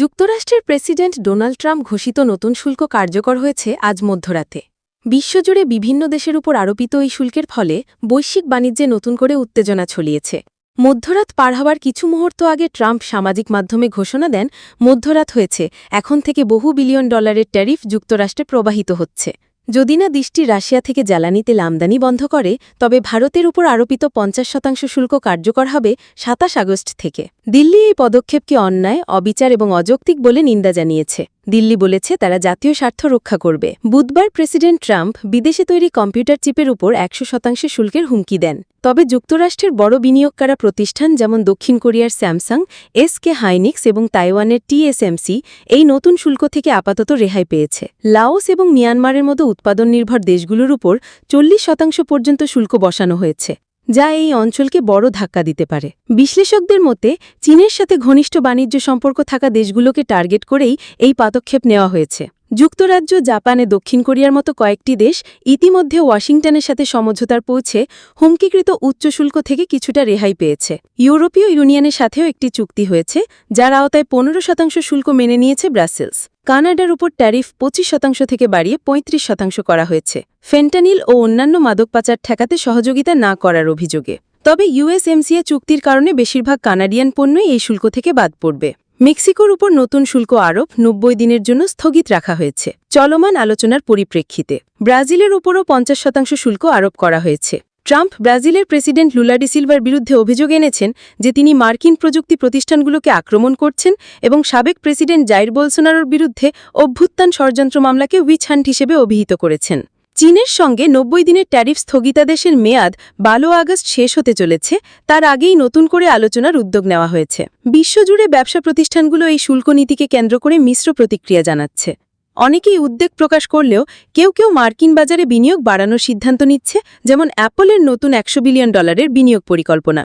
যুক্তরাষ্ট্রের president Donald Trump ঘোষিত নতুন শুল্ক কার্যকর হয়েছে আজ মধ্যরাতে। বিশ্বজুড়ে বিভিন্ন দেশের উপর আরোপিত এই শুল্কের ফলে বৈশ্বিক বাণিজ্যে নতুন করে উত্তেজনা ছড়িয়েছে। মধ্যরাত পার হওয়ার কিছু মুহূর্ত আগে ট্রাম্প সামাজিক মাধ্যমে ঘোষণা দেন, মধ্যরাত হয়েছে, এখন থেকে বহু বিলিয়ন ডলারের ট্যারিফ যুক্তরাষ্ট্রে প্রবাহিত হচ্ছে। যদি না দেশটি রাশিয়া থেকে জ্বালানি তেল আমদানি বন্ধ করে, তবে ভারতের উপর আরোপিত ৫০% শুল্ক কার্যকর হবে ২৭ আগস্ট থেকে। দিল্লি এই পদক্ষেপকে অন্যায়, অবিচার এবং অযৌক্তিক বলে নিন্দা জানিয়েছে। দিল্লি বলেছে তারা জাতীয় স্বার্থ রক্ষা করবে। বুধবার প্রেসিডেন্ট ট্রাম্প বিদেশে তৈরি কম্পিউটার চিপের উপর ১০০% শুল্কের হুমকি দেন। তবে যুক্তরাষ্ট্রের বড় বিনিয়োগকারী প্রতিষ্ঠান যেমন দক্ষিণ কোরিয়ার স্যামসাং, এসকে হাইনিক্স এবং তাইওয়ানের টিএসএমসি এই নতুন শুল্ক থেকে আপাতত রেহাই পেয়েছে। লাওস এবং মিয়ানমারের মতো উৎপাদন নির্ভর দেশগুলোর উপর ৪০% পর্যন্ত শুল্ক বসানো হয়েছে, যা এই অঞ্চলকে বড় ধাক্কা দিতে পারে। বিশ্লেষকদের মতে চীনের সাথে ঘনিষ্ঠ বাণিজ্য সম্পর্ক থাকা দেশগুলোকে টার্গেট করেই এই পদক্ষেপ নেওয়া হয়েছে। যুক্তরাজ্য, জাপানে দক্ষিণ কোরিয়ার মতো কয়েকটি দেশ ইতিমধ্যে ওয়াশিংটনের সাথে সমঝোতার পৌঁছে হুমকিকৃত উচ্চ শুল্ক থেকে কিছুটা রেহাই পেয়েছে। ইউরোপীয় ইউনিয়নের সাথেও একটি চুক্তি হয়েছে, যার আওতায় ১৫% শুল্ক মেনে নিয়েছে ব্রাসেলস। কানাডার উপর ট্যারিফ ২৫% থেকে বাড়িয়ে ৩৫% করা হয়েছে, ফেন্টানিল ও অন্যান্য মাদক পাচার ঠেকাতে সহযোগিতা না করার অভিযোগে। তবে ইউএসএমসিএ চুক্তির কারণে বেশিরভাগ কানাডিয়ান পণ্যই এই শুল্ক থেকে বাদ পড়বে। মেক্সিকোর উপর নতুন শুল্ক আরোপ ৯০ দিনের জন্য স্থগিত রাখা হয়েছে, চলমান আলোচনার পরিপ্রেক্ষিতে। ব্রাজিলের উপরও ৫০% শুল্ক আরোপ করা হয়েছে। ট্রাম্প ব্রাজিলের প্রেসিডেন্ট লুলা ডি সিলভার বিরুদ্ধে অভিযোগ এনেছেন যে তিনি মার্কিন প্রযুক্তি প্রতিষ্ঠানগুলোকে আক্রমণ করছেন এবং সাবেক প্রেসিডেন্ট জাইর বোলসোনারোর বিরুদ্ধে অভ্যুত্থান ষড়যন্ত্র মামলাকে উইচ হান্ট হিসেবে অভিহিত করেছেন। চীনের সঙ্গে ৯০ দিনের ট্যারিফ স্থগিতাদেশের মেয়াদ ১২ আগস্ট শেষ হতে চলেছে, তার আগেই নতুন করে আলোচনার উদ্যোগ নেওয়া হয়েছে। বিশ্বজুড়ে ব্যবসা প্রতিষ্ঠানগুলো এই শুল্ক নীতিকে কেন্দ্র করে মিশ্র প্রতিক্রিয়া জানাচ্ছে। অনেকেই উদ্বেগ প্রকাশ করলেও কেউ কেউ মার্কিন বাজারে বিনিয়োগ বাড়ানোর সিদ্ধান্ত নিচ্ছে, যেমন অ্যাপলের নতুন $১০০ বিলিয়ন বিনিয়োগ পরিকল্পনা।